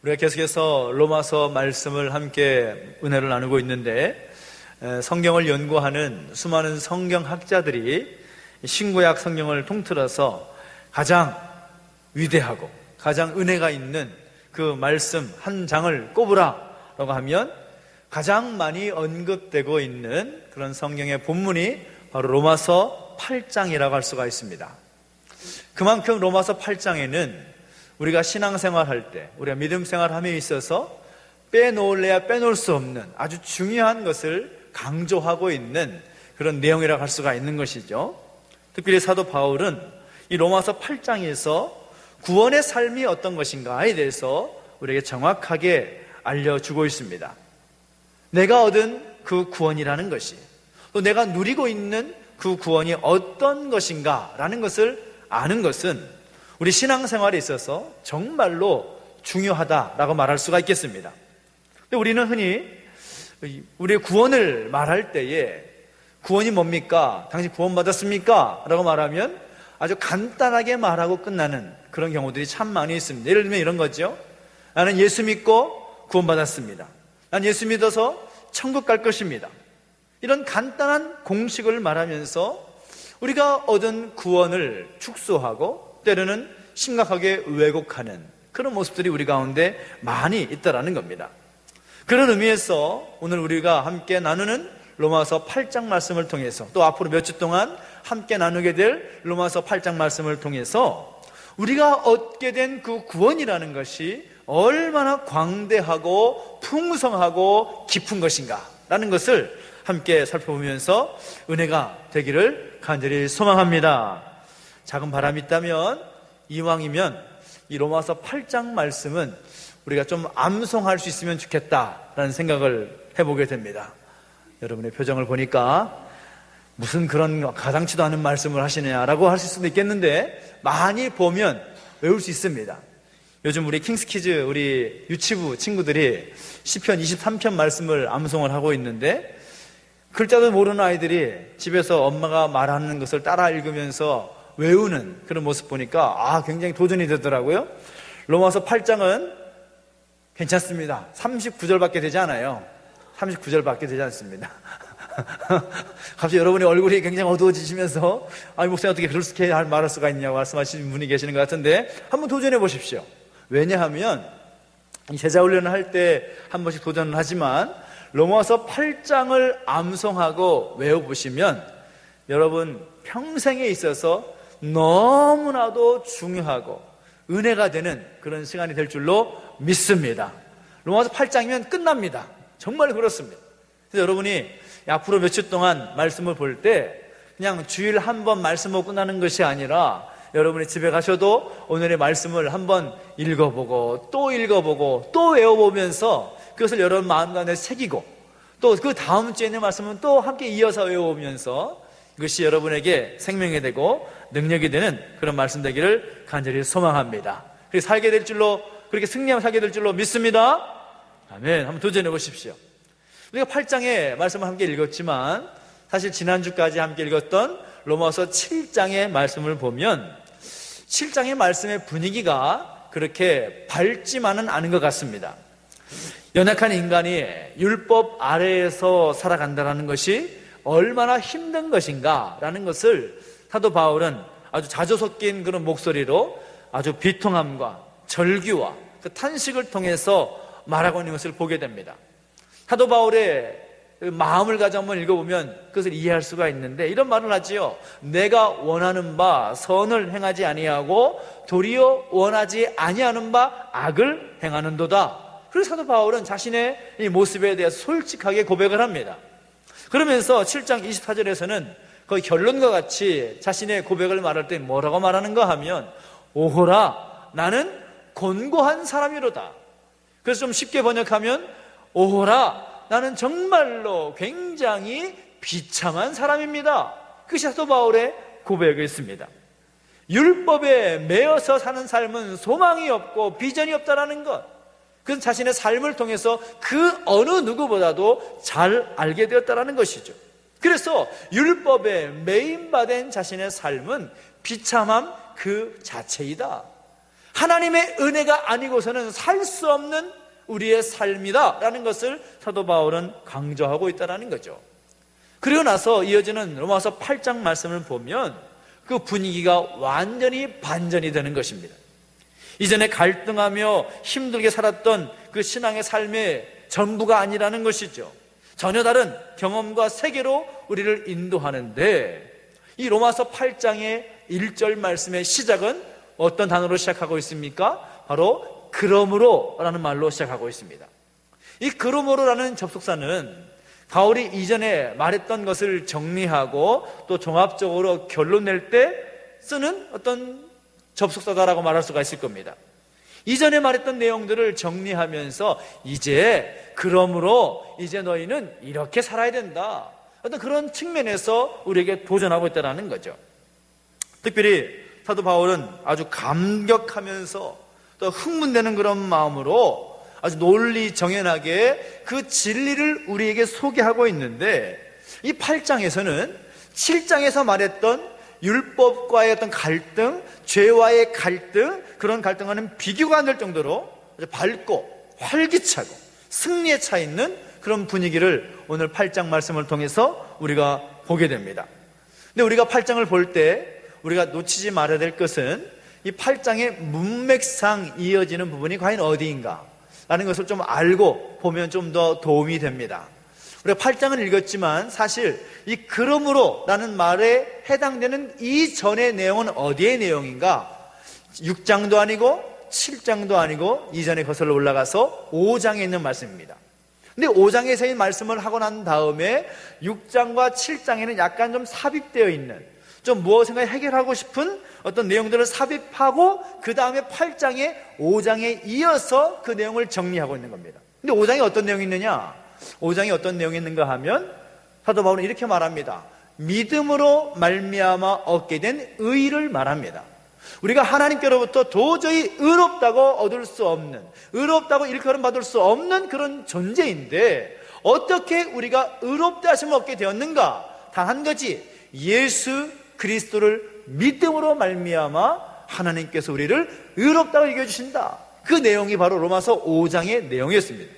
우리가 계속해서 로마서 말씀을 함께 은혜를 나누고 있는데, 성경을 연구하는 수많은 성경학자들이 신구약 성경을 통틀어서 가장 위대하고 가장 은혜가 있는 그 말씀 한 장을 꼽으라 라고 하면 가장 많이 언급되고 있는 그런 성경의 본문이 바로 로마서 8장이라고 할 수가 있습니다. 그만큼 로마서 8장에는 우리가 신앙생활할 때, 우리가 믿음생활함에 있어서 빼놓을래야 빼놓을 수 없는 아주 중요한 것을 강조하고 있는 그런 내용이라고 할 수가 있는 것이죠. 특별히 사도 바울은 이 로마서 8장에서 구원의 삶이 어떤 것인가에 대해서 우리에게 정확하게 알려주고 있습니다. 내가 얻은 그 구원이라는 것이, 또 내가 누리고 있는 그 구원이 어떤 것인가라는 것을 아는 것은 우리 신앙생활에 있어서 정말로 중요하다라고 말할 수가 있겠습니다. 우리는 흔히 우리의 구원을 말할 때에 구원이 뭡니까? 당신 구원받았습니까? 라고 말하면 아주 간단하게 말하고 끝나는 그런 경우들이 참 많이 있습니다. 예를 들면 이런 거죠. 나는 예수 믿고 구원받았습니다. 난 예수 믿어서 천국 갈 것입니다. 이런 간단한 공식을 말하면서 우리가 얻은 구원을 축소하고 때로는 심각하게 왜곡하는 그런 모습들이 우리 가운데 많이 있다라는 겁니다. 그런 의미에서 오늘 우리가 함께 나누는 로마서 8장 말씀을 통해서, 또 앞으로 몇 주 동안 함께 나누게 될 로마서 8장 말씀을 통해서 우리가 얻게 된 그 구원이라는 것이 얼마나 광대하고 풍성하고 깊은 것인가 라는 것을 함께 살펴보면서 은혜가 되기를 간절히 소망합니다. 작은 바람이 있다면, 이왕이면 이 로마서 8장 말씀은 우리가 좀 암송할 수 있으면 좋겠다라는 생각을 해보게 됩니다. 여러분의 표정을 보니까 무슨 그런 가당치도 않은 말씀을 하시느냐라고 하실 수도 있겠는데, 많이 보면 외울 수 있습니다. 요즘 우리 킹스키즈 우리 유치부 친구들이 시편 23편 말씀을 암송을 하고 있는데, 글자도 모르는 아이들이 집에서 엄마가 말하는 것을 따라 읽으면서 외우는 그런 모습 보니까 굉장히 도전이 되더라고요. 로마서 8장은 괜찮습니다. 39절밖에 되지 않아요. 39절밖에 되지 않습니다. 갑자기 여러분의 얼굴이 굉장히 어두워지시면서 목사님 어떻게 그렇게 말할 수가 있냐고 말씀하시는 분이 계시는 것 같은데, 한번 도전해 보십시오. 왜냐하면 제자훈련을 할 때 한 번씩 도전을 하지만 로마서 8장을 암송하고 외워보시면 여러분 평생에 있어서 너무나도 중요하고 은혜가 되는 그런 시간이 될 줄로 믿습니다. 로마서 8장이면 끝납니다. 정말 그렇습니다. 그래서 여러분이 앞으로 며칠 동안 말씀을 볼 때 그냥 주일 한 번 말씀을 끝나는 것이 아니라 여러분이 집에 가셔도 오늘의 말씀을 한번 읽어보고 또 읽어보고 또 외워보면서 그것을 여러분 마음 가운데 새기고, 또 그 다음 주에 있는 말씀은 또 함께 이어서 외워보면서 이것이 여러분에게 생명이 되고 능력이 되는 그런 말씀 되기를 간절히 소망합니다. 그렇게 살게 될 줄로, 그렇게 승리하며 살게 될 줄로 믿습니다. 아멘. 한번 도전해 보십시오. 우리가 8장의 말씀을 함께 읽었지만 사실 지난주까지 함께 읽었던 로마서 7장의 말씀을 보면 7장의 말씀의 분위기가 그렇게 밝지만은 않은 것 같습니다. 연약한 인간이 율법 아래에서 살아간다는 것이 얼마나 힘든 것인가 라는 것을 사도 바울은 아주 자주 섞인 그런 목소리로 아주 비통함과 절규와 그 탄식을 통해서 말하고 있는 것을 보게 됩니다. 사도 바울의 마음을 가지고 한번 읽어보면 그것을 이해할 수가 있는데, 이런 말을 하지요. 내가 원하는 바 선을 행하지 아니하고 도리어 원하지 아니하는 바 악을 행하는도다. 그래서 사도 바울은 자신의 이 모습에 대해서 솔직하게 고백을 합니다. 그러면서 7장 24절에서는 거의 결론과 같이 자신의 고백을 말할 때 뭐라고 말하는가 하면, 오호라 나는 곤고한 사람이로다. 그래서 좀 쉽게 번역하면, 오호라 나는 정말로 굉장히 비참한 사람입니다. 그것이 사도 바울의 고백이었습니다. 율법에 매여서 사는 삶은 소망이 없고 비전이 없다라는 것, 그건 자신의 삶을 통해서 그 어느 누구보다도 잘 알게 되었다라는 것이죠. 그래서 율법에 매인받은 자신의 삶은 비참함 그 자체이다. 하나님의 은혜가 아니고서는 살 수 없는 우리의 삶이다 라는 것을 사도 바울은 강조하고 있다는 거죠. 그리고 나서 이어지는 로마서 8장 말씀을 보면 그 분위기가 완전히 반전이 되는 것입니다. 이전에 갈등하며 힘들게 살았던 그 신앙의 삶의 전부가 아니라는 것이죠. 전혀 다른 경험과 세계로 우리를 인도하는데, 이 로마서 8장의 1절 말씀의 시작은 어떤 단어로 시작하고 있습니까? 바로 그러므로 라는 말로 시작하고 있습니다. 이 그러므로라는 접속사는 바울이 이전에 말했던 것을 정리하고 또 종합적으로 결론 낼 때 쓰는 어떤 접속사다라고 말할 수가 있을 겁니다. 이전에 말했던 내용들을 정리하면서 이제 그러므로 이제 너희는 이렇게 살아야 된다, 어떤 그런 측면에서 우리에게 도전하고 있다는 거죠. 특별히 사도 바울은 아주 감격하면서 또 흥분되는 그런 마음으로 아주 논리정연하게 그 진리를 우리에게 소개하고 있는데, 이 8장에서는 7장에서 말했던 율법과의 어떤 갈등, 죄와의 갈등, 그런 갈등과는 비교가 안 될 정도로 아주 밝고 활기차고 승리에 차 있는 그런 분위기를 오늘 8장 말씀을 통해서 우리가 보게 됩니다. 근데 우리가 8장을 볼 때 우리가 놓치지 말아야 될 것은 이 8장의 문맥상 이어지는 부분이 과연 어디인가 라는 것을 좀 알고 보면 좀 더 도움이 됩니다. 우리가 8장을 읽었지만 사실 이 그러므로 라는 말에 해당되는 이전의 내용은 어디의 내용인가? 6장도 아니고 7장도 아니고 이전에 거슬러 올라가서 5장에 있는 말씀입니다. 근데 5장에서의 말씀을 하고 난 다음에 6장과 7장에는 약간 좀 삽입되어 있는, 좀 무엇인가 해결하고 싶은 어떤 내용들을 삽입하고 그 다음에 8장에 5장에 이어서 그 내용을 정리하고 있는 겁니다. 근데 5장에 어떤 내용이 있느냐? 5장에 어떤 내용이 있는가 하면 사도 바울은 이렇게 말합니다. 믿음으로 말미암아 얻게 된 의를 말합니다. 우리가 하나님께로부터 도저히 의롭다고 얻을 수 없는, 의롭다고 일컬음 받을 수 없는 그런 존재인데 어떻게 우리가 의롭다 하심을 얻게 되었는가? 단 한 가지, 예수 그리스도를 믿음으로 말미암아 하나님께서 우리를 의롭다고 여겨주신다. 그 내용이 바로 로마서 5장의 내용이었습니다.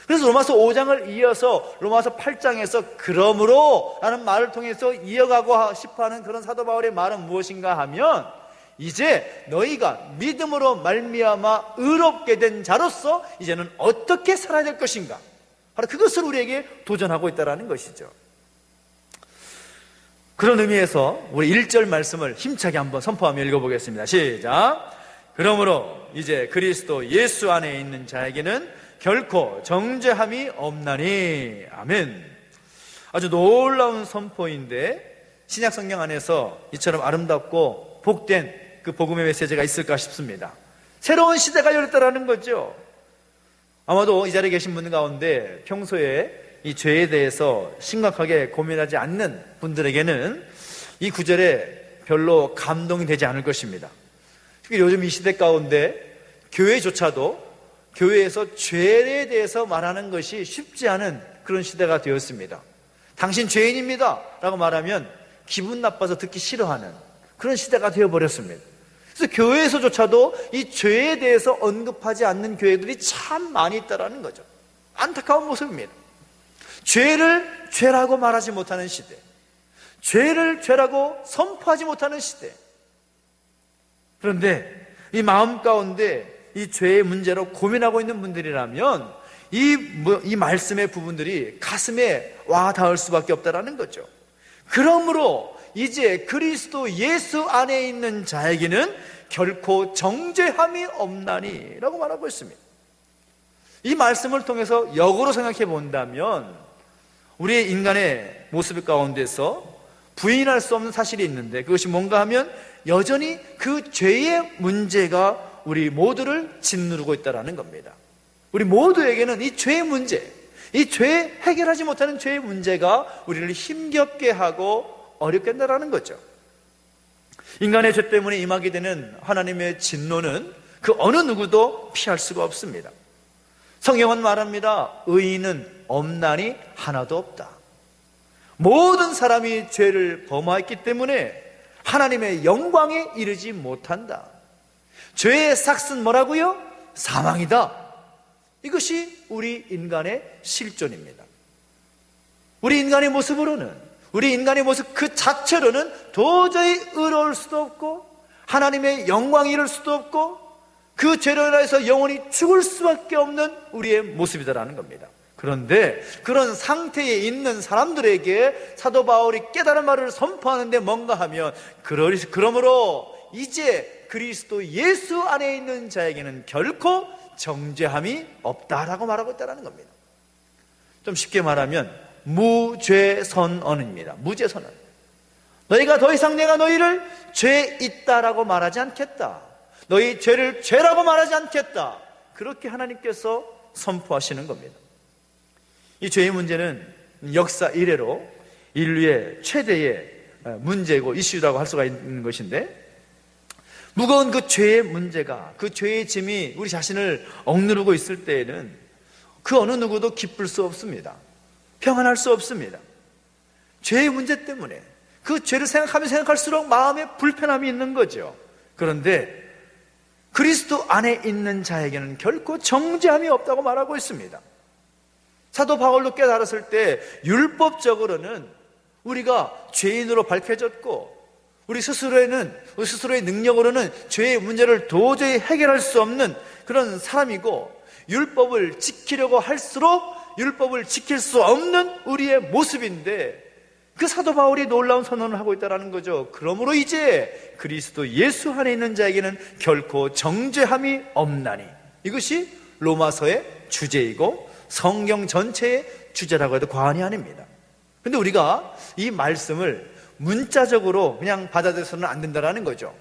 그래서 로마서 5장을 이어서 로마서 8장에서 그러므로 라는 말을 통해서 이어가고 싶어하는 그런 사도 바울의 말은 무엇인가 하면, 이제 너희가 믿음으로 말미암아 의롭게 된 자로서 이제는 어떻게 살아야 될 것인가, 바로 그것을 우리에게 도전하고 있다는 것이죠. 그런 의미에서 우리 1절 말씀을 힘차게 한번 선포하며 읽어보겠습니다. 시작. 그러므로 이제 그리스도 예수 안에 있는 자에게는 결코 정죄함이 없나니. 아멘. 아주 놀라운 선포인데 신약 성경 안에서 이처럼 아름답고 복된 그 복음의 메시지가 있을까 싶습니다. 새로운 시대가 열렸다라는 거죠. 아마도 이 자리에 계신 분 가운데 평소에 이 죄에 대해서 심각하게 고민하지 않는 분들에게는 이 구절에 별로 감동이 되지 않을 것입니다. 특히 요즘 이 시대 가운데 교회조차도 교회에서 죄에 대해서 말하는 것이 쉽지 않은 그런 시대가 되었습니다. 당신 죄인입니다 라고 말하면 기분 나빠서 듣기 싫어하는 그런 시대가 되어버렸습니다. 그래서 교회에서조차도 이 죄에 대해서 언급하지 않는 교회들이 참 많이 있다는 거죠. 안타까운 모습입니다. 죄를 죄라고 말하지 못하는 시대, 죄를 죄라고 선포하지 못하는 시대. 그런데 이 마음 가운데 이 죄의 문제로 고민하고 있는 분들이라면 이 말씀의 부분들이 가슴에 와 닿을 수밖에 없다는 거죠. 그러므로 이제 그리스도 예수 안에 있는 자에게는 결코 정죄함이 없나니 라고 말하고 있습니다. 이 말씀을 통해서 역으로 생각해 본다면 우리의 인간의 모습 가운데서 부인할 수 없는 사실이 있는데, 그것이 뭔가 하면 여전히 그 죄의 문제가 우리 모두를 짓누르고 있다는 겁니다. 우리 모두에게는 이 죄의 문제, 이 죄 해결하지 못하는 죄의 문제가 우리를 힘겹게 하고 어렵게 한다는 거죠. 인간의 죄 때문에 임하게 되는 하나님의 진노는 그 어느 누구도 피할 수가 없습니다. 성경은 말합니다. 의인은 없나니 하나도 없다. 모든 사람이 죄를 범하였기 때문에 하나님의 영광에 이르지 못한다. 죄의 삭은 뭐라고요? 사망이다. 이것이 우리 인간의 실존입니다. 우리 인간의 모습으로는, 우리 인간의 모습 그 자체로는 도저히 의로울 수도 없고 하나님의 영광을 이룰 수도 없고 그 죄로 인해서 영원히 죽을 수밖에 없는 우리의 모습이다라는 겁니다. 그런데 그런 상태에 있는 사람들에게 사도 바울이 깨달은 말을 선포하는데 뭔가 하면, 그러므로 이제 그리스도 예수 안에 있는 자에게는 결코 정죄함이 없다라고 말하고 있다는 겁니다. 좀 쉽게 말하면 무죄선언입니다. 무죄선언. 너희가 더 이상 내가 너희를 죄 있다라고 말하지 않겠다. 너희 죄를 죄라고 말하지 않겠다. 그렇게 하나님께서 선포하시는 겁니다. 이 죄의 문제는 역사 이래로 인류의 최대의 문제고 이슈라고 할 수가 있는 것인데, 무거운 그 죄의 문제가, 그 죄의 짐이 우리 자신을 억누르고 있을 때에는 그 어느 누구도 기쁠 수 없습니다. 평안할 수 없습니다. 죄의 문제 때문에 그 죄를 생각하면 생각할수록 마음에 불편함이 있는 거죠. 그런데 그리스도 안에 있는 자에게는 결코 정죄함이 없다고 말하고 있습니다. 사도 바울도 깨달았을 때 율법적으로는 우리가 죄인으로 밝혀졌고, 우리 스스로의 능력으로는 죄의 문제를 도저히 해결할 수 없는 그런 사람이고, 율법을 지키려고 할수록 율법을 지킬 수 없는 우리의 모습인데, 그 사도 바울이 놀라운 선언을 하고 있다는 거죠. 그러므로 이제 그리스도 예수 안에 있는 자에게는 결코 정죄함이 없나니. 이것이 로마서의 주제이고 성경 전체의 주제라고 해도 과언이 아닙니다. 그런데 우리가 이 말씀을 문자적으로 그냥 받아들여서는 안 된다는 거죠.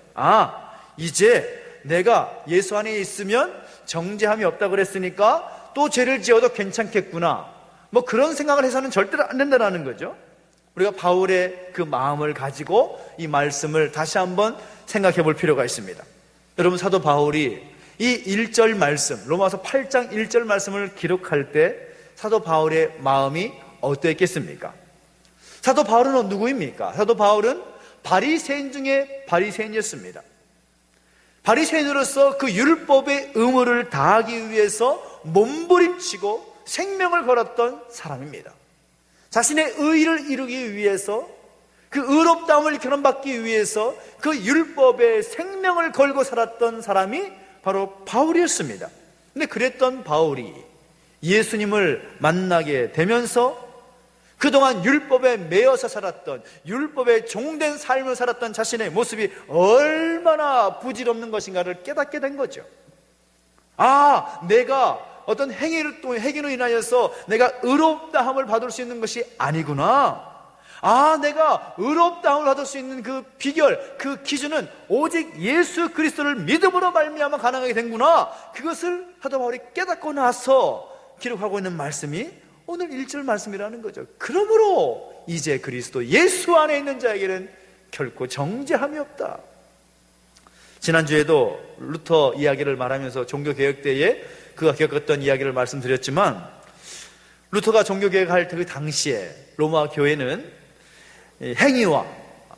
이제 내가 예수 안에 있으면 정죄함이 없다고 그랬으니까 또 죄를 지어도 괜찮겠구나, 뭐 그런 생각을 해서는 절대로 안 된다는 거죠. 우리가 바울의 그 마음을 가지고 이 말씀을 다시 한번 생각해 볼 필요가 있습니다. 여러분, 사도 바울이 이 1절 말씀, 로마서 8장 1절 말씀을 기록할 때 사도 바울의 마음이 어떠했겠습니까? 사도 바울은 누구입니까? 사도 바울은 바리새인 중에 바리새인이었습니다. 바리새인으로서 그 율법의 의무를 다하기 위해서 몸부림치고 생명을 걸었던 사람입니다. 자신의 의를 이루기 위해서, 그 의롭다움을 결혼받기 위해서 그 율법의 생명을 걸고 살았던 사람이 바로 바울이었습니다. 근데 그랬던 바울이 예수님을 만나게 되면서 그동안 율법에 매여서 살았던, 율법에 종된 삶을 살았던 자신의 모습이 얼마나 부질없는 것인가를 깨닫게 된 거죠. 내가 어떤 행위로 인하여서 내가 의롭다함을 받을 수 있는 것이 아니구나. 내가 의롭다함을 받을 수 있는 그 비결, 그 기준은 오직 예수 그리스도를 믿음으로 말미암아 가능하게 된구나. 그것을 사도 바울이 깨닫고 나서 기록하고 있는 말씀이 오늘 1절 말씀이라는 거죠. 그러므로 이제 그리스도 예수 안에 있는 자에게는 결코 정죄함이 없다. 지난주에도 루터 이야기를 말하면서 종교개혁 때에 그가 겪었던 이야기를 말씀드렸지만, 루터가 종교개혁할 그 당시에 로마 교회는 행위와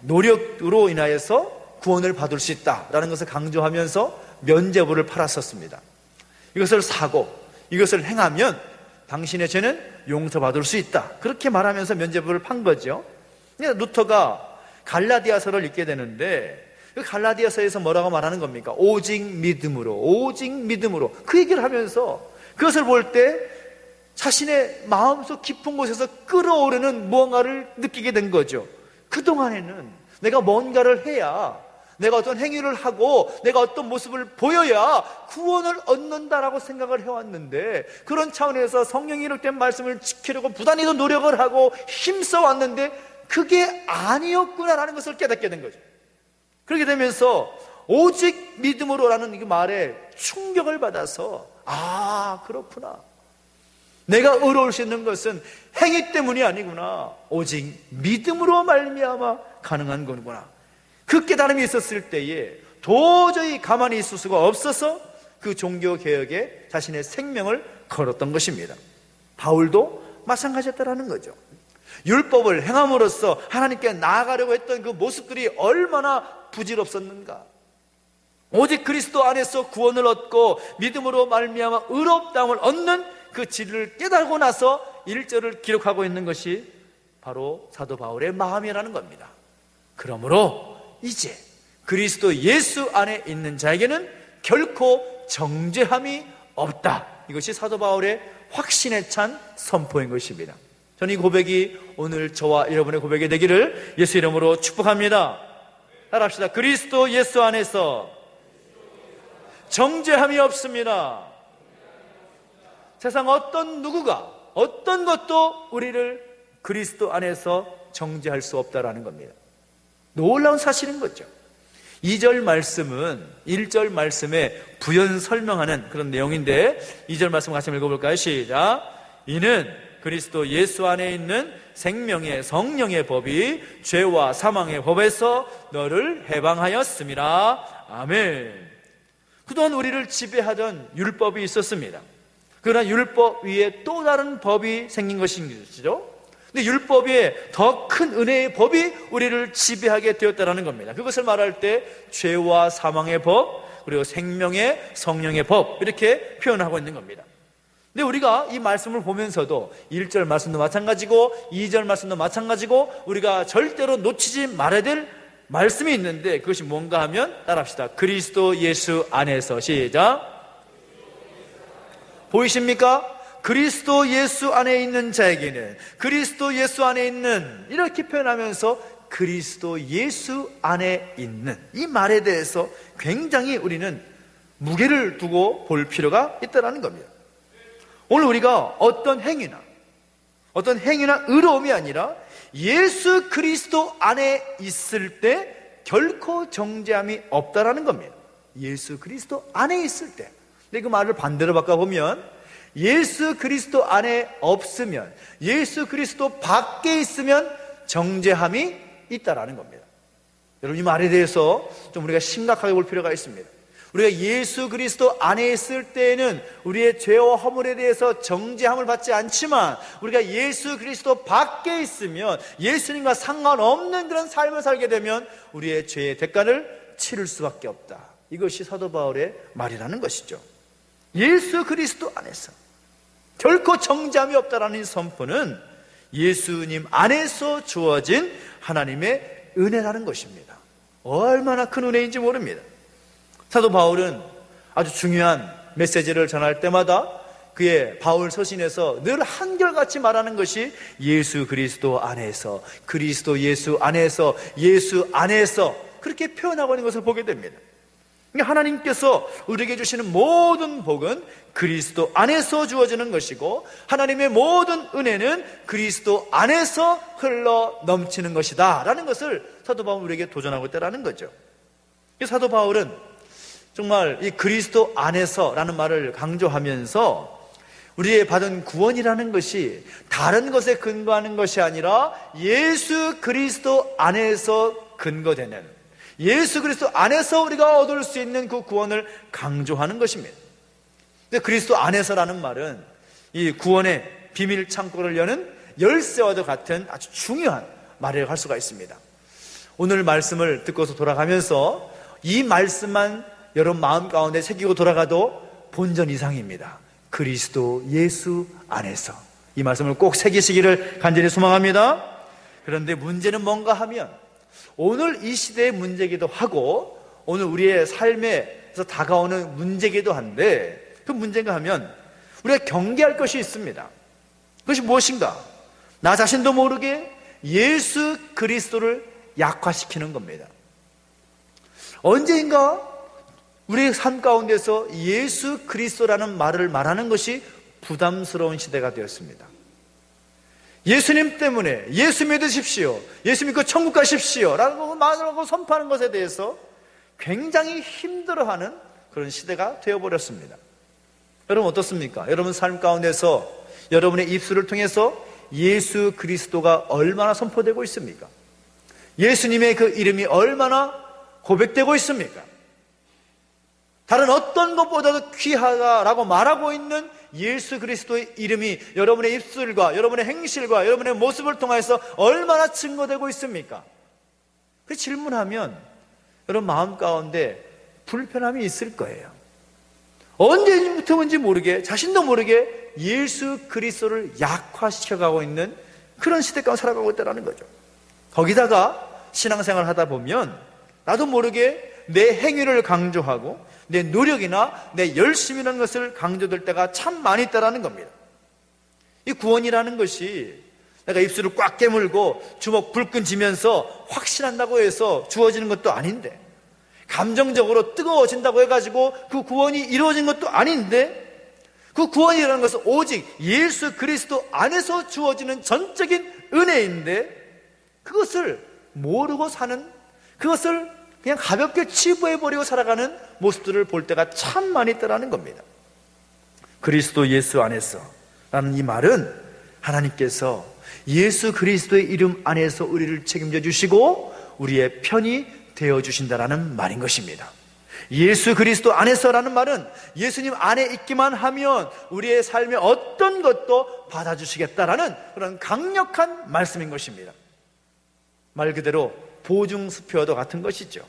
노력으로 인하여서 구원을 받을 수 있다라는 것을 강조하면서 면죄부를 팔았었습니다. 이것을 사고 이것을 행하면 당신의 죄는 용서받을 수 있다, 그렇게 말하면서 면죄부를 판 거죠. 루터가 갈라디아서를 읽게 되는데, 그 갈라디아서에서 뭐라고 말하는 겁니까? 오직 믿음으로, 오직 믿음으로, 그 얘기를 하면서 그것을 볼 때 자신의 마음속 깊은 곳에서 끓어오르는 무언가를 느끼게 된 거죠. 그동안에는 내가 뭔가를 해야, 내가 어떤 행위를 하고 내가 어떤 모습을 보여야 구원을 얻는다라고 생각을 해왔는데, 그런 차원에서 성경에 기록된 말씀을 지키려고 부단히도 노력을 하고 힘써 왔는데 그게 아니었구나라는 것을 깨닫게 된 거죠. 그렇게 되면서 오직 믿음으로라는 이 말에 충격을 받아서, 그렇구나, 내가 의로울 수 있는 것은 행위 때문이 아니구나, 오직 믿음으로 말미암아 가능한 거구나, 그 깨달음이 있었을 때에 도저히 가만히 있을 수가 없어서 그 종교개혁에 자신의 생명을 걸었던 것입니다. 바울도 마찬가지였다라는 거죠. 율법을 행함으로써 하나님께 나아가려고 했던 그 모습들이 얼마나 부질없었는가, 오직 그리스도 안에서 구원을 얻고 믿음으로 말미암아 의롭다함을 얻는 그 진리를 깨달고 나서 1절을 기록하고 있는 것이 바로 사도 바울의 마음이라는 겁니다. 그러므로 이제 그리스도 예수 안에 있는 자에게는 결코 정죄함이 없다. 이것이 사도 바울의 확신에 찬 선포인 것입니다. 저는 이 고백이 오늘 저와 여러분의 고백이 되기를 예수 이름으로 축복합니다. 따라합시다. 그리스도 예수 안에서 정죄함이 없습니다. 세상 어떤 누구가 어떤 것도 우리를 그리스도 안에서 정죄할 수 없다라는 겁니다. 놀라운 사실인 거죠. 2절 말씀은 1절 말씀에 부연 설명하는 그런 내용인데 2절 말씀 같이 한번 읽어볼까요? 시작. 이는 그리스도 예수 안에 있는 생명의 성령의 법이 죄와 사망의 법에서 너를 해방하였음이라. 아멘. 그동안 우리를 지배하던 율법이 있었습니다. 그러나 율법 위에 또 다른 법이 생긴 것이죠. 근데 율법에 더 큰 은혜의 법이 우리를 지배하게 되었다는 겁니다. 그것을 말할 때 죄와 사망의 법, 그리고 생명의 성령의 법, 이렇게 표현하고 있는 겁니다. 근데 우리가 이 말씀을 보면서도 1절 말씀도 마찬가지고 2절 말씀도 마찬가지고 우리가 절대로 놓치지 말아야 될 말씀이 있는데 그것이 뭔가 하면 따라합시다. 그리스도 예수 안에서. 시작. 보이십니까? 그리스도 예수 안에 있는 자에게는, 그리스도 예수 안에 있는, 이렇게 표현하면서 그리스도 예수 안에 있는 이 말에 대해서 굉장히 우리는 무게를 두고 볼 필요가 있다는 겁니다. 오늘 우리가 어떤 행위나 의로움이 아니라 예수 그리스도 안에 있을 때 결코 정죄함이 없다라는 겁니다. 예수 그리스도 안에 있을 때. 근데 그 말을 반대로 바꿔보면 예수 그리스도 안에 없으면, 예수 그리스도 밖에 있으면 정죄함이 있다라는 겁니다. 여러분, 이 말에 대해서 좀 우리가 심각하게 볼 필요가 있습니다. 우리가 예수 그리스도 안에 있을 때에는 우리의 죄와 허물에 대해서 정죄함을 받지 않지만, 우리가 예수 그리스도 밖에 있으면, 예수님과 상관없는 그런 삶을 살게 되면 우리의 죄의 대가를 치를 수밖에 없다. 이것이 사도 바울의 말이라는 것이죠. 예수 그리스도 안에서 결코 정죄함이 없다라는 이 선포는 예수님 안에서 주어진 하나님의 은혜라는 것입니다. 얼마나 큰 은혜인지 모릅니다. 사도 바울은 아주 중요한 메시지를 전할 때마다 그의 바울 서신에서 늘 한결같이 말하는 것이 예수 그리스도 안에서, 그리스도 예수 안에서, 예수 안에서, 그렇게 표현하고 있는 것을 보게 됩니다. 하나님께서 우리에게 주시는 모든 복은 그리스도 안에서 주어지는 것이고, 하나님의 모든 은혜는 그리스도 안에서 흘러 넘치는 것이다 라는 것을 사도 바울은 우리에게 도전하고 있다는 거죠. 사도 바울은 정말 이 그리스도 안에서 라는 말을 강조하면서 우리의 받은 구원이라는 것이 다른 것에 근거하는 것이 아니라 예수 그리스도 안에서 근거되는, 예수 그리스도 안에서 우리가 얻을 수 있는 그 구원을 강조하는 것입니다. 근데 그리스도 안에서라는 말은 이 구원의 비밀 창고를 여는 열쇠와도 같은 아주 중요한 말이라고 할 수가 있습니다. 오늘 말씀을 듣고서 돌아가면서 이 말씀만 여러분 마음 가운데 새기고 돌아가도 본전 이상입니다. 그리스도 예수 안에서. 이 말씀을 꼭 새기시기를 간절히 소망합니다. 그런데 문제는 뭔가 하면 오늘 이 시대의 문제이기도 하고 오늘 우리의 삶에서 다가오는 문제이기도 한데, 그 문제가 하면 우리가 경계할 것이 있습니다. 그것이 무엇인가? 나 자신도 모르게 예수 그리스도를 약화시키는 겁니다. 언제인가 우리의 삶 가운데서 예수 그리스도라는 말을 말하는 것이 부담스러운 시대가 되었습니다. 예수님 때문에 예수 믿으십시오, 예수 믿고 천국 가십시오 라고 말하고 선포하는 것에 대해서 굉장히 힘들어하는 그런 시대가 되어버렸습니다. 여러분 어떻습니까? 여러분 삶 가운데서 여러분의 입술을 통해서 예수 그리스도가 얼마나 선포되고 있습니까? 예수님의 그 이름이 얼마나 고백되고 있습니까? 다른 어떤 것보다도 귀하다라고 말하고 있는 예수 그리스도의 이름이 여러분의 입술과 여러분의 행실과 여러분의 모습을 통해서 얼마나 증거되고 있습니까? 그 질문하면 여러분 마음 가운데 불편함이 있을 거예요. 언제부터인지 모르게 자신도 모르게 예수 그리스도를 약화시켜가고 있는 그런 시대 가운데 살아가고 있다는 거죠. 거기다가 신앙생활을 하다 보면 나도 모르게 내 행위를 강조하고 내 노력이나 내 열심이라는 것을 강조될 때가 참 많이 있다는 겁니다. 이 구원이라는 것이 내가 입술을 꽉 깨물고 주먹 불끈 쥐면서 확신한다고 해서 주어지는 것도 아닌데, 감정적으로 뜨거워진다고 해가지고 그 구원이 이루어진 것도 아닌데, 그 구원이라는 것은 오직 예수 그리스도 안에서 주어지는 전적인 은혜인데, 그것을 모르고 사는, 그것을 그냥 가볍게 치부해버리고 살아가는 모습들을 볼 때가 참 많이 있다는 겁니다. 그리스도 예수 안에서 라는 이 말은 하나님께서 예수 그리스도의 이름 안에서 우리를 책임져 주시고 우리의 편이 되어 주신다라는 말인 것입니다. 예수 그리스도 안에서라는 말은 예수님 안에 있기만 하면 우리의 삶의 어떤 것도 받아주시겠다라는 그런 강력한 말씀인 것입니다. 말 그대로 보증수표와도 같은 것이죠.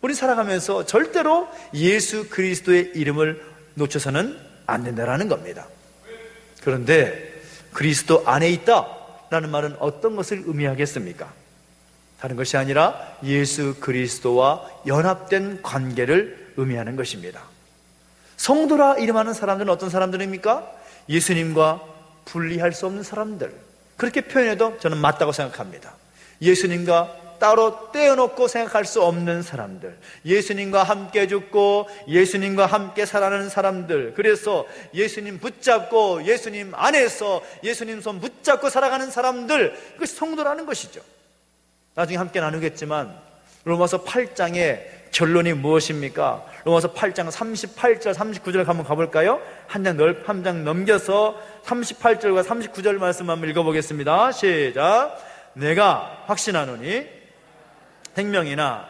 우리 살아가면서 절대로 예수 그리스도의 이름을 놓쳐서는 안 된다는 겁니다. 그런데 그리스도 안에 있다라는 말은 어떤 것을 의미하겠습니까? 다른 것이 아니라 예수 그리스도와 연합된 관계를 의미하는 것입니다. 성도라 이름하는 사람들은 어떤 사람들입니까? 예수님과 분리할 수 없는 사람들, 그렇게 표현해도 저는 맞다고 생각합니다. 예수님과 따로 떼어놓고 생각할 수 없는 사람들, 예수님과 함께 죽고 예수님과 함께 살아가는 사람들, 그래서 예수님 붙잡고 예수님 안에서 예수님 손 붙잡고 살아가는 사람들, 그것이 성도라는 것이죠. 나중에 함께 나누겠지만 로마서 8장의 결론이 무엇입니까? 로마서 8장 38절 39절 한번 가볼까요? 한 장 넘겨서 38절과 39절 말씀 한번 읽어보겠습니다. 시작. 내가 확신하노니 생명이나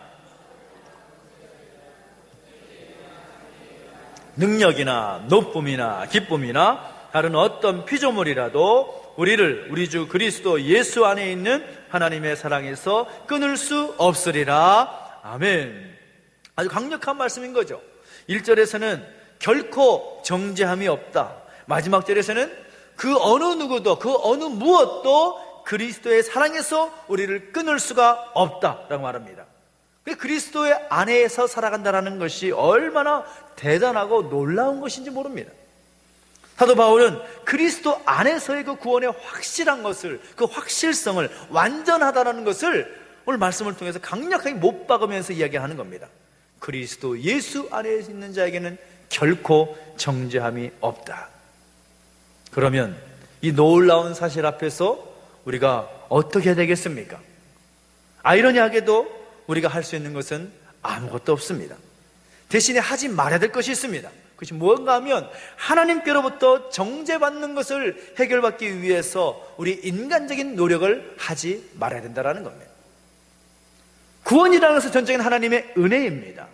능력이나 높음이나 기쁨이나 다른 어떤 피조물이라도 우리를 우리 주 그리스도 예수 안에 있는 하나님의 사랑에서 끊을 수 없으리라. 아멘. 아주 강력한 말씀인 거죠. 1절에서는 결코 정죄함이 없다. 마지막 절에서는 그 어느 누구도, 그 어느 무엇도 그리스도의 사랑에서 우리를 끊을 수가 없다라고 말합니다. 그리스도의 안에서 살아간다는 것이 얼마나 대단하고 놀라운 것인지 모릅니다. 사도 바울은 그리스도 안에서의 그 구원의 확실한 것을, 그 확실성을, 완전하다는 것을 오늘 말씀을 통해서 강력하게 못 박으면서 이야기하는 겁니다. 그리스도 예수 안에 있는 자에게는 결코 정죄함이 없다. 그러면 이 놀라운 사실 앞에서 우리가 어떻게 해야 되겠습니까? 아이러니하게도 우리가 할 수 있는 것은 아무것도 없습니다. 대신에 하지 말아야 될 것이 있습니다. 그것이 무엇인가 하면 하나님께로부터 정죄받는 것을 해결받기 위해서 우리 인간적인 노력을 하지 말아야 된다는 겁니다. 구원이라는 것은 전적인 하나님의 은혜입니다.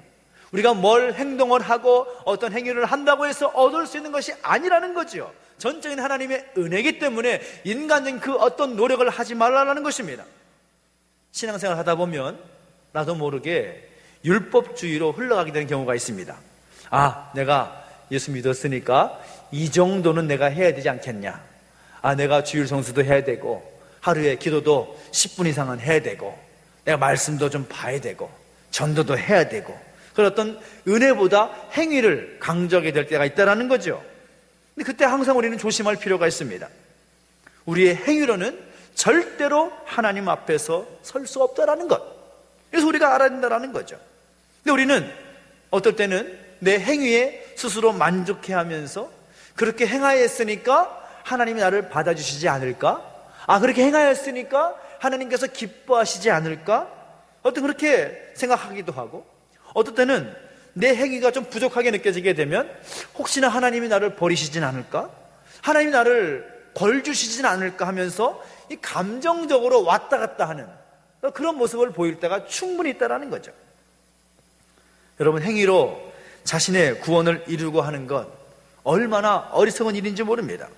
우리가 뭘 행동을 하고 어떤 행위를 한다고 해서 얻을 수 있는 것이 아니라는 거죠. 전적인 하나님의 은혜이기 때문에 인간적인 그 어떤 노력을 하지 말라는 것입니다. 신앙생활 하다 보면 나도 모르게 율법주의로 흘러가게 되는 경우가 있습니다. 내가 예수 믿었으니까 이 정도는 내가 해야 되지 않겠냐. 내가 주일 성수도 해야 되고 하루에 기도도 10분 이상은 해야 되고 내가 말씀도 좀 봐야 되고 전도도 해야 되고, 그런 어떤 은혜보다 행위를 강조하게 될 때가 있다는 거죠. 근데 그때 항상 우리는 조심할 필요가 있습니다. 우리의 행위로는 절대로 하나님 앞에서 설 수 없다는 것, 그래서 우리가 알아야 된다는 거죠. 근데 우리는 어떨 때는 내 행위에 스스로 만족해하면서 그렇게 행하였으니까 하나님이 나를 받아주시지 않을까? 그렇게 행하였으니까 하나님께서 기뻐하시지 않을까? 어떤 그렇게 생각하기도 하고, 어떨 때는 내 행위가 좀 부족하게 느껴지게 되면 혹시나 하나님이 나를 버리시진 않을까? 하나님이 나를 벌 주시진 않을까 하면서 이 감정적으로 왔다 갔다 하는 그런 모습을 보일 때가 충분히 있다는 거죠. 여러분, 행위로 자신의 구원을 이루고 하는 것 얼마나 어리석은 일인지 모릅니다.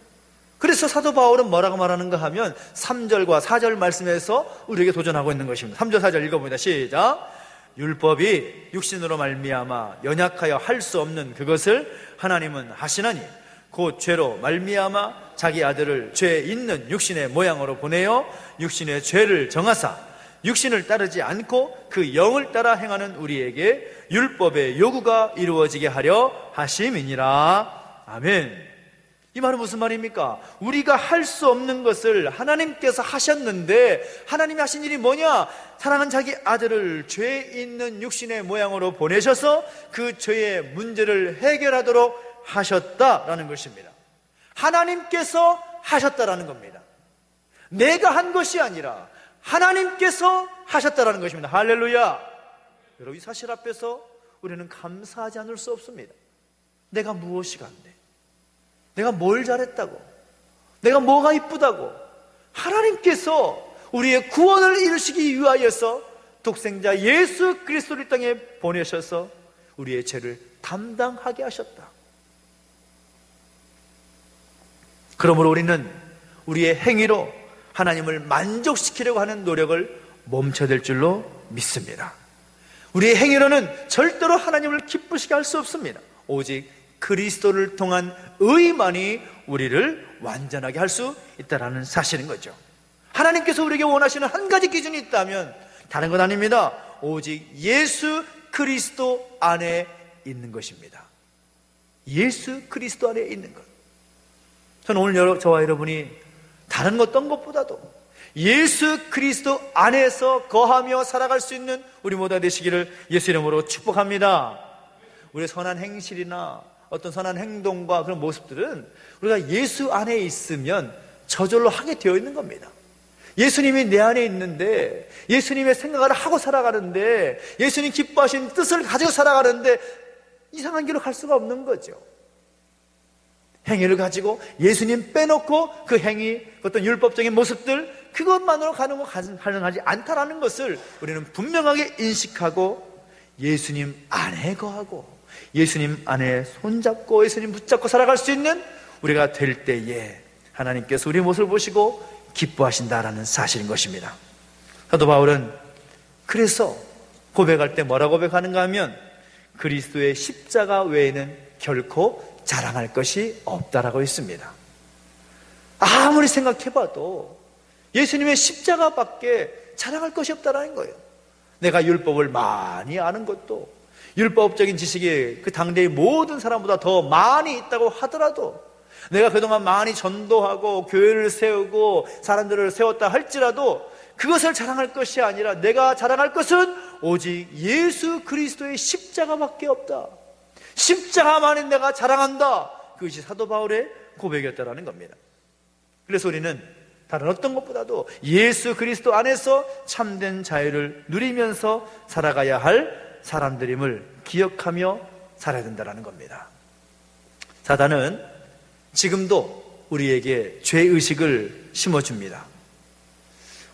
그래서 사도 바울은 뭐라고 말하는가 하면 3절과 4절 말씀에서 우리에게 도전하고 있는 것입니다. 3절 4절 읽어봅니다. 시작. 율법이 육신으로 말미암아 연약하여 할 수 없는 그것을 하나님은 하시나니 곧 죄로 말미암아 자기 아들을 죄 있는 육신의 모양으로 보내어 육신의 죄를 정하사 육신을 따르지 않고 그 영을 따라 행하는 우리에게 율법의 요구가 이루어지게 하려 하심이니라. 아멘. 이 말은 무슨 말입니까? 우리가 할 수 없는 것을 하나님께서 하셨는데, 하나님이 하신 일이 뭐냐? 사랑하는 자기 아들을 죄 있는 육신의 모양으로 보내셔서 그 죄의 문제를 해결하도록 하셨다라는 것입니다. 하나님께서 하셨다라는 겁니다. 내가 한 것이 아니라 하나님께서 하셨다라는 것입니다. 할렐루야. 여러분, 이 사실 앞에서 우리는 감사하지 않을 수 없습니다. 내가 무엇이 간대? 내가 뭘 잘했다고? 내가 뭐가 이쁘다고? 하나님께서 우리의 구원을 이루시기 위하여서 독생자 예수 그리스도를 땅에 보내셔서 우리의 죄를 담당하게 하셨다. 그러므로 우리는 우리의 행위로 하나님을 만족시키려고 하는 노력을 멈춰야 될 줄로 믿습니다. 우리의 행위로는 절대로 하나님을 기쁘시게 할 수 없습니다. 오직 그리스도를 통한 의만이 우리를 완전하게 할 수 있다는 사실인 거죠. 하나님께서 우리에게 원하시는 한 가지 기준이 있다면 다른 건 아닙니다. 오직 예수 그리스도 안에 있는 것입니다. 예수 그리스도 안에 있는 것. 저는 오늘 저와 여러분이 다른 어떤 것보다도 예수 그리스도 안에서 거하며 살아갈 수 있는 우리 모두가 되시기를 예수 이름으로 축복합니다. 우리의 선한 행실이나 어떤 선한 행동과 그런 모습들은 우리가 예수 안에 있으면 저절로 하게 되어 있는 겁니다. 예수님이 내 안에 있는데, 예수님의 생각을 하고 살아가는데, 예수님 기뻐하신 뜻을 가지고 살아가는데 이상한 길로 갈 수가 없는 거죠. 행위를 가지고 예수님 빼놓고 그 행위, 어떤 율법적인 모습들, 그것만으로 가는 거 가능하지 않다라는 것을 우리는 분명하게 인식하고 예수님 안에 거하고 예수님 안에 손잡고 예수님 붙잡고 살아갈 수 있는 우리가 될 때에 하나님께서 우리의 모습을 보시고 기뻐하신다라는 사실인 것입니다. 사도 바울은 그래서 고백할 때 뭐라고 고백하는가 하면 그리스도의 십자가 외에는 결코 자랑할 것이 없다라고 했습니다. 아무리 생각해봐도 예수님의 십자가밖에 자랑할 것이 없다라는 거예요. 내가 율법을 많이 아는 것도, 율법적인 지식이 그 당대의 모든 사람보다 더 많이 있다고 하더라도, 내가 그동안 많이 전도하고 교회를 세우고 사람들을 세웠다 할지라도 그것을 자랑할 것이 아니라 내가 자랑할 것은 오직 예수 그리스도의 십자가밖에 없다. 십자가만이 내가 자랑한다. 그것이 사도 바울의 고백이었다라는 겁니다. 그래서 우리는 다른 어떤 것보다도 예수 그리스도 안에서 참된 자유를 누리면서 살아가야 할 사람들임을 기억하며 살아야 된다는 겁니다. 사단은 지금도 우리에게 죄의식을 심어줍니다.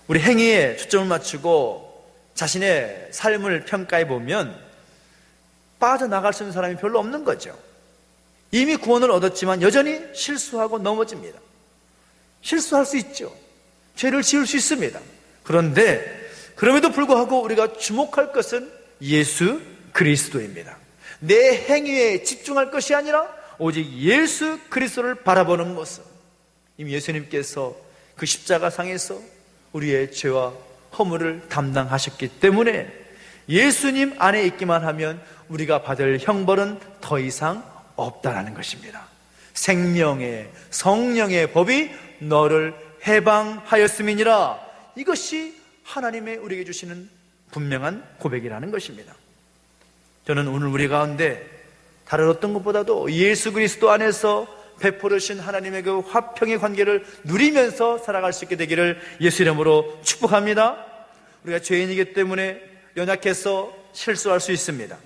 우리 행위에 초점을 맞추고 자신의 삶을 평가해 보면 빠져나갈 수 있는 사람이 별로 없는 거죠. 이미 구원을 얻었지만 여전히 실수하고 넘어집니다. 실수할 수 있죠. 죄를 지을 수 있습니다. 그런데 그럼에도 불구하고 우리가 주목할 것은 예수 그리스도입니다. 내 행위에 집중할 것이 아니라 오직 예수 그리스도를 바라보는 모습. 이미 예수님께서 그 십자가상에서 우리의 죄와 허물을 담당하셨기 때문에 예수님 안에 있기만 하면 우리가 받을 형벌은 더 이상 없다라는 것입니다. 생명의 성령의 법이 너를 해방하였음이니라. 이것이 하나님의 우리에게 주시는 분명한 고백이라는 것입니다. 저는 오늘 우리 가운데 다른 어떤 것보다도 예수 그리스도 안에서 베풀으신 하나님의 그 화평의 관계를 누리면서 살아갈 수 있게 되기를 예수 이름으로 축복합니다. 우리가 죄인이기 때문에 연약해서 실수할 수 있습니다.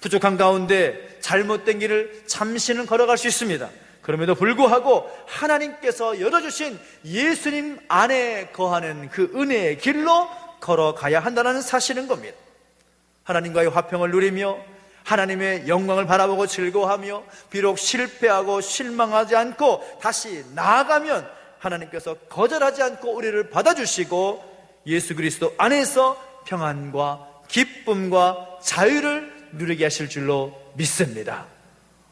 부족한 가운데 잘못된 길을 잠시는 걸어갈 수 있습니다. 그럼에도 불구하고 하나님께서 열어주신 예수님 안에 거하는 그 은혜의 길로 걸어가야 한다는 사실인 겁니다. 하나님과의 화평을 누리며 하나님의 영광을 바라보고 즐거워하며 비록 실패하고 실망하지 않고 다시 나아가면 하나님께서 거절하지 않고 우리를 받아주시고 예수 그리스도 안에서 평안과 기쁨과 자유를 누리게 하실 줄로 믿습니다.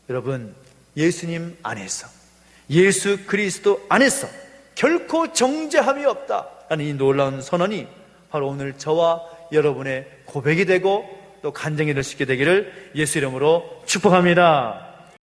여러분, 예수님 안에서, 예수 그리스도 안에서 결코 정죄함이 없다라는 이 놀라운 선언이 바로 오늘 저와 여러분의 고백이 되고 또 간증이 될 수 있게 되기를 예수 이름으로 축복합니다.